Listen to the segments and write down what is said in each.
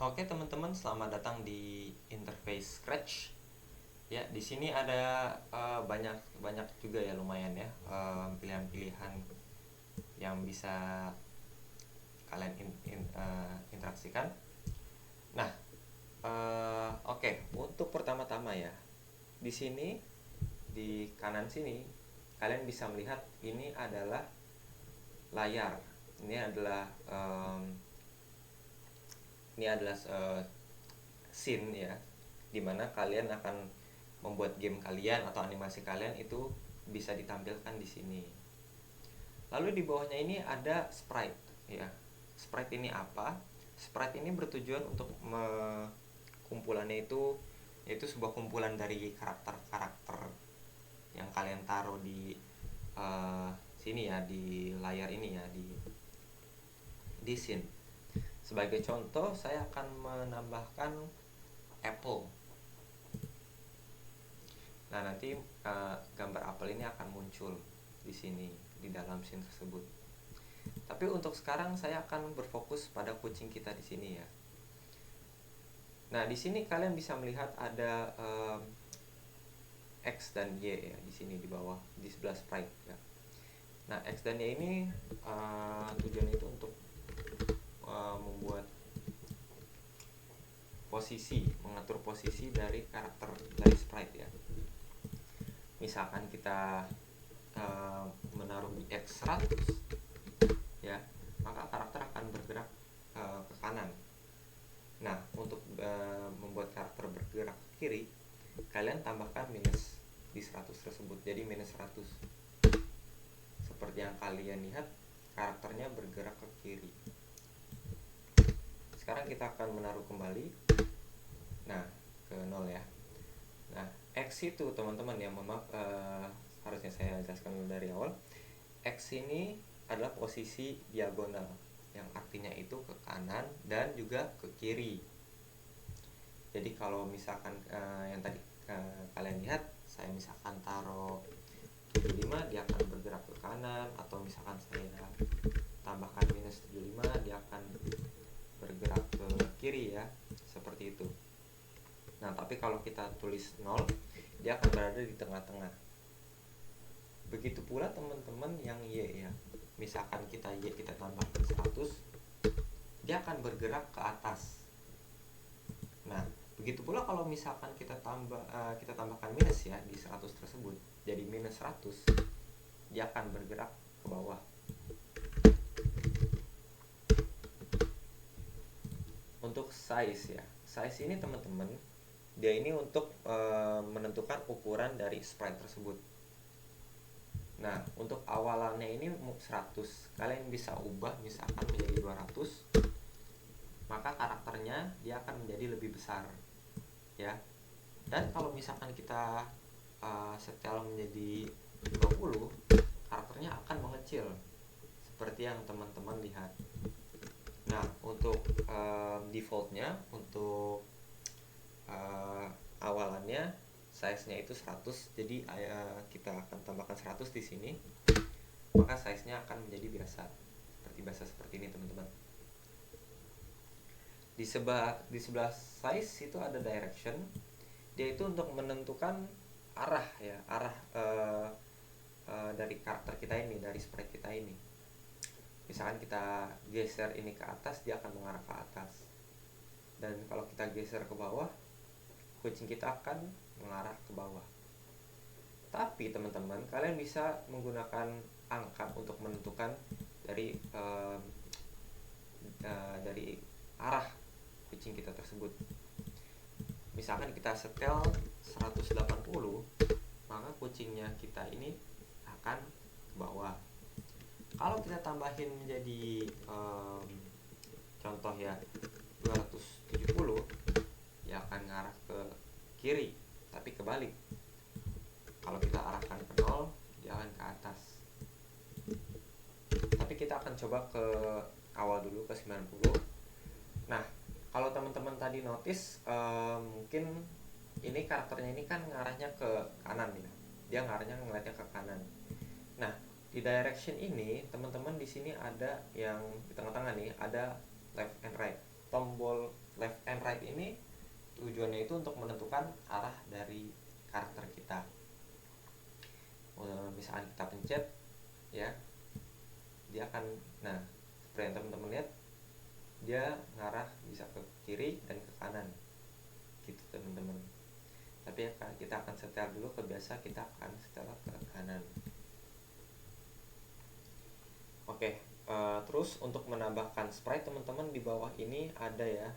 Oke teman-teman, selamat datang di Interface Scratch. Ya, di sini ada banyak banyak juga ya, lumayan ya, pilihan-pilihan yang bisa kalian interaksikan. Nah, oke, untuk pertama-tama ya, di sini di kanan sini kalian bisa melihat ini adalah layar. Ini adalah scene ya, dimana kalian akan membuat game kalian atau animasi kalian itu bisa ditampilkan di sini. Lalu di bawahnya ini ada sprite ya. Sprite ini apa? Sprite ini bertujuan untuk kumpulannya itu yaitu sebuah kumpulan dari karakter-karakter yang kalian taruh di sini ya, di layar ini ya, di scene. Sebagai contoh, saya akan menambahkan apple. Nah, nanti gambar apel ini akan muncul di sini di dalam scene tersebut. Tapi untuk sekarang saya akan berfokus pada kucing kita di sini ya. Nah, di sini kalian bisa melihat ada X dan Y ya di sini di bawah di sebelah sprite ya. Nah, X dan Y ini tujuan itu untuk membuat mengatur posisi dari karakter dari sprite ya. Misalkan kita menaruh di X 100 ya, maka karakter akan bergerak ke kanan. Nah, untuk membuat karakter bergerak ke kiri, kalian tambahkan minus di 100 tersebut, jadi minus 100. Seperti yang kalian lihat, karakternya bergerak ke kiri. Sekarang kita akan menaruh kembali, nah, ke 0 ya. Nah, X itu teman-teman ya, harusnya saya jelaskan dulu dari awal. X ini adalah posisi diagonal, yang artinya itu ke kanan dan juga ke kiri. Jadi kalau misalkan yang tadi kalian lihat, saya misalkan taruh 75, dia akan bergerak ke kanan, atau misalkan saya tambahkan minus 75, dia akan bergerak ke kiri ya, seperti itu. Nah, tapi kalau kita tulis 0, dia akan berada di tengah-tengah. Begitu pula teman-teman yang Y ya. Misalkan kita Y kita tambahkan 100, dia akan bergerak ke atas. Nah, begitu pula kalau misalkan kita tambahkan minus ya di 100 tersebut, jadi minus 100, dia akan bergerak ke bawah. Untuk size ya, size ini teman-teman, dia ini untuk menentukan ukuran dari sprite tersebut. Nah, untuk awalannya ini 100, kalian bisa ubah misalkan menjadi 200, maka karakternya dia akan menjadi lebih besar ya. Dan kalau misalkan kita setel menjadi 20, karakternya akan mengecil seperti yang teman-teman lihat. Nah, untuk defaultnya, untuk awalannya size-nya itu 100, jadi kita akan tambahkan 100 di sini, maka size-nya akan menjadi biasa seperti ini teman-teman. Di sebelah size itu ada direction, dia itu untuk menentukan arah ya, dari karakter kita ini, dari sprite kita ini. Misalkan kita geser ini ke atas, dia akan mengarah ke atas, dan kalau kita geser ke bawah, kucing kita akan mengarah ke bawah. Tapi teman-teman, kalian bisa menggunakan angka untuk menentukan dari arah kucing kita tersebut. Misalkan kita setel 180, maka kucingnya kita ini akan ke bawah. Kalau kita tambahin menjadi contoh ya 270, ya akan ngarah ke kiri, tapi kebalik. Kalau kita arahkan ke 0, dia akan ke atas. Tapi kita akan coba ke awal dulu, ke 90. Nah, kalau teman-teman tadi notice, mungkin ini karakternya ini kan ngarahnya ke kanan ya, dia ngarahnya ngeliatnya ke kanan. Nah, di direction ini teman-teman di sini ada yang di tengah-tengah nih, ada left and right, tombol left and right ini tujuannya itu untuk menentukan arah dari karakter kita. Misalkan kita pencet ya, dia akan, nah seperti yang teman-teman lihat, dia ngarah bisa ke kiri dan ke kanan gitu teman-teman. Tapi kita akan setel dulu, kebiasa kita akan setel ke kanan. Oke, terus untuk menambahkan sprite teman-teman, di bawah ini ada ya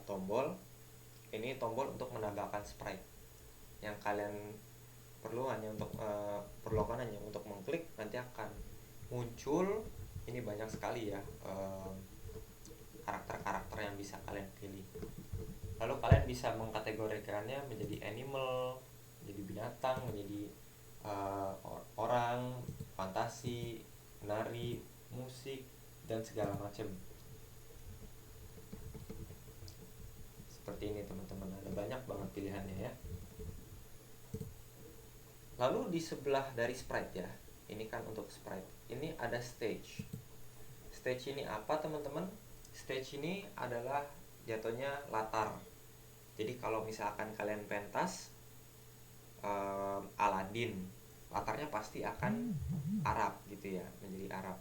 tombol. Ini tombol untuk menambahkan sprite. Yang kalian perlu hanya untuk perlukan hanya untuk mengklik, nanti akan muncul ini banyak sekali ya karakter-karakter yang bisa kalian pilih. Lalu kalian bisa mengkategorikannya menjadi animal, menjadi binatang, menjadi orang, fantasi, menari, musik, dan segala macam. Seperti ini teman-teman, ada banyak banget pilihannya ya. Lalu di sebelah dari sprite ya, ini kan untuk sprite, ini ada stage. Stage ini apa teman-teman? Stage ini adalah jatuhnya latar. Jadi kalau misalkan kalian pentas Aladdin, latarnya pasti akan Arab gitu ya, menjadi Arab.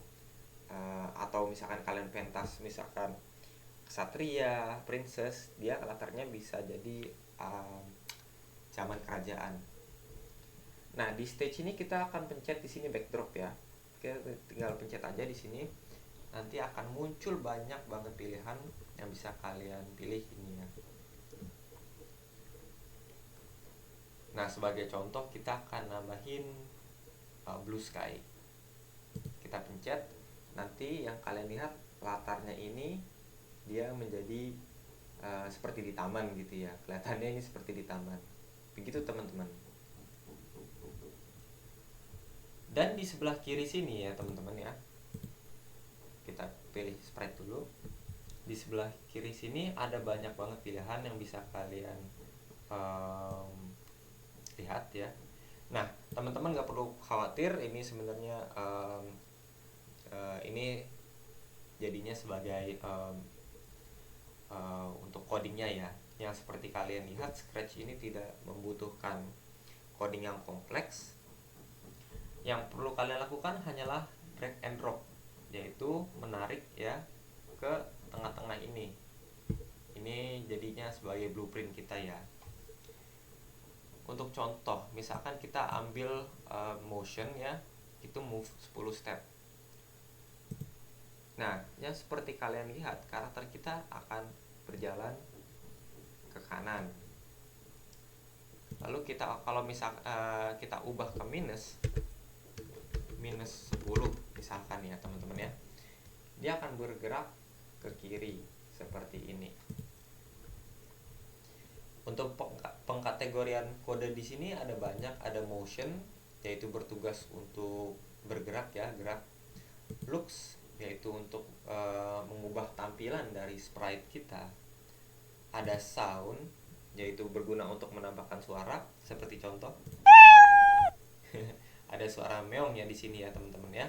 Atau misalkan kalian pentas misalkan ksatria, princess, dia latarnya bisa jadi zaman kerajaan. Nah, di stage ini kita akan pencet di sini backdrop ya. Kita tinggal pencet aja di sini. Nanti akan muncul banyak banget pilihan yang bisa kalian pilih ini ya. Nah, sebagai contoh kita akan nambahin blue sky. Kita pencet, nanti yang kalian lihat latarnya ini dia menjadi seperti di taman gitu ya. Kelihatannya ini seperti di taman. Begitu teman-teman. Dan di sebelah kiri sini ya teman-teman ya, kita pilih sprite dulu. Di sebelah kiri sini ada banyak banget pilihan yang bisa kalian lihat ya. Nah teman-teman nggak perlu khawatir, ini sebenarnya ini jadinya sebagai untuk codingnya ya. Yang seperti kalian lihat, Scratch ini tidak membutuhkan coding yang kompleks. Yang perlu kalian lakukan hanyalah drag and drop, yaitu menarik ya ke tengah-tengah ini. Ini jadinya sebagai blueprint kita ya. Untuk contoh, misalkan kita ambil motion ya, itu move 10 step. Nah, yang seperti kalian lihat, karakter kita akan berjalan ke kanan. Lalu kita kalau kita ubah ke minus 10 misalkan ya teman-teman ya, dia akan bergerak ke kiri seperti ini. Untuk pengkategorian kode di sini ada banyak, ada motion yaitu bertugas untuk bergerak ya, gerak. Looks yaitu untuk mengubah tampilan dari sprite kita. Ada sound yaitu berguna untuk menambahkan suara seperti contoh. Ada suara meong ya di sini ya teman-teman ya.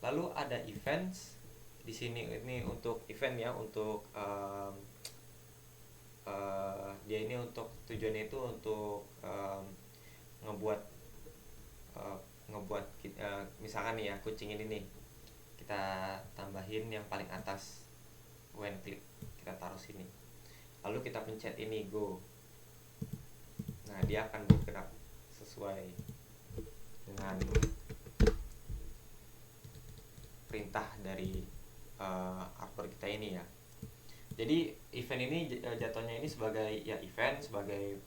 Lalu ada events di sini, ini untuk event ya, untuk dia ini untuk tujuannya itu untuk ngebuat misalkan nih ya, kucing ini nih kita tambahin yang paling atas, when click kita taruh sini, lalu kita pencet ini go. Nah dia akan bergerak sesuai dengan perintah dari artwork kita ini ya. Jadi event ini jatuhnya ini sebagai ya event, sebagai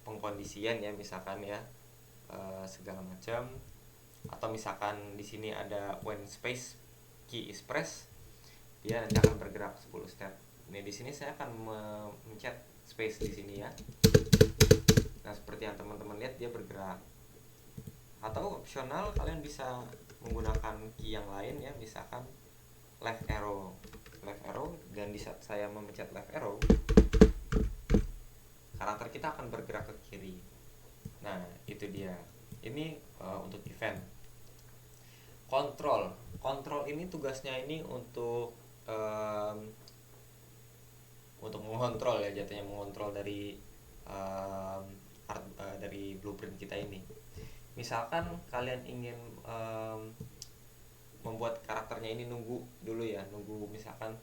pengkondisian ya, misalkan ya segala macam. Atau misalkan di sini ada when space key is press, dia nanti akan bergerak 10 step. Nih di sini saya akan mencet space di sini ya. Nah seperti yang teman-teman lihat, dia bergerak. Atau opsional kalian bisa menggunakan key yang lain ya, misalkan left arrow, dan di saat saya memencet left arrow, karakter kita akan bergerak ke kiri. Nah itu dia, ini untuk event. Kontrol ini tugasnya ini untuk untuk mengontrol ya, jatuhnya mengontrol dari dari blueprint kita ini. Misalkan kalian ingin membuat karakternya ini nunggu dulu ya, nunggu misalkan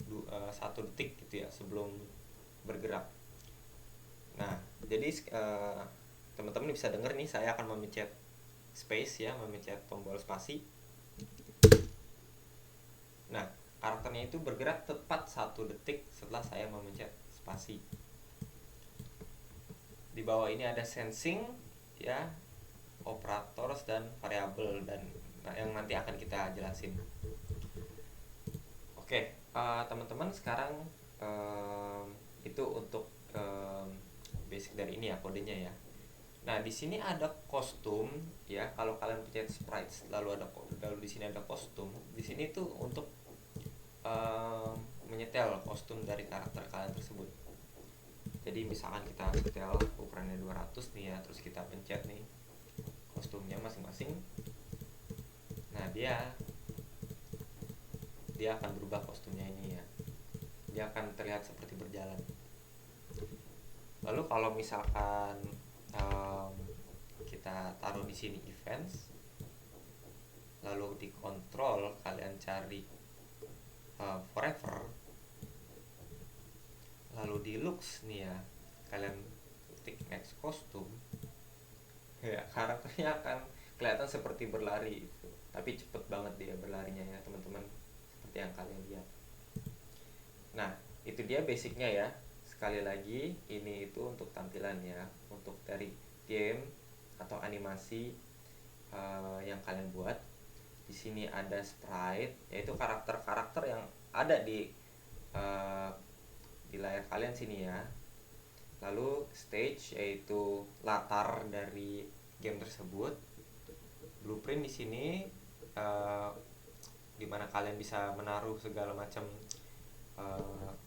1 detik gitu ya sebelum bergerak. Nah, jadi teman-teman bisa denger nih, saya akan memencet space ya, memencet tombol spasi. Nah, karakternya itu bergerak tepat 1 detik setelah saya memencet spasi. Di bawah ini ada sensing ya, operators dan variabel, dan yang nanti akan kita jelasin. Oke, teman-teman sekarang itu untuk basic dari ini ya, kodenya ya. Nah, di sini ada kostum ya. Kalau kalian pencet sprites lalu di sini ada kostum. Di sini tuh untuk menyetel kostum dari karakter kalian tersebut. Jadi misalkan kita setel ukurannya 200 nih ya, terus kita pencet nih kostumnya masing-masing. Nah, dia akan berubah kostumnya ini ya. Dia akan terlihat seperti berjalan. Lalu kalau misalkan kita taruh di sini events, lalu di control kalian cari forever, lalu di looks nih ya, kalian ketik next costume ya, karakternya akan kelihatan seperti berlari itu, tapi cepet banget dia berlarinya ya teman-teman, seperti yang kalian lihat. Nah, itu dia basicnya ya. Sekali lagi, ini itu untuk tampilan ya, untuk dari game atau animasi yang kalian buat. Di sini ada sprite, yaitu karakter-karakter yang ada di layar kalian sini ya. Lalu stage, yaitu latar dari game tersebut. Blueprint di sini dimana kalian bisa menaruh segala macam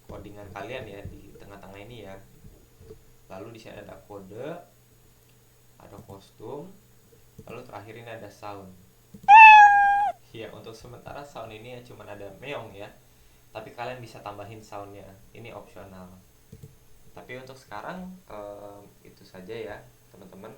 codingan kalian ya di tengah-tengah ini ya. Lalu di sini ada kode, ada kostum, lalu terakhir ini ada sound. Ya, untuk sementara sound ini ya cuma ada meong ya, tapi kalian bisa tambahin soundnya, ini opsional. Tapi untuk sekarang itu saja ya teman-teman.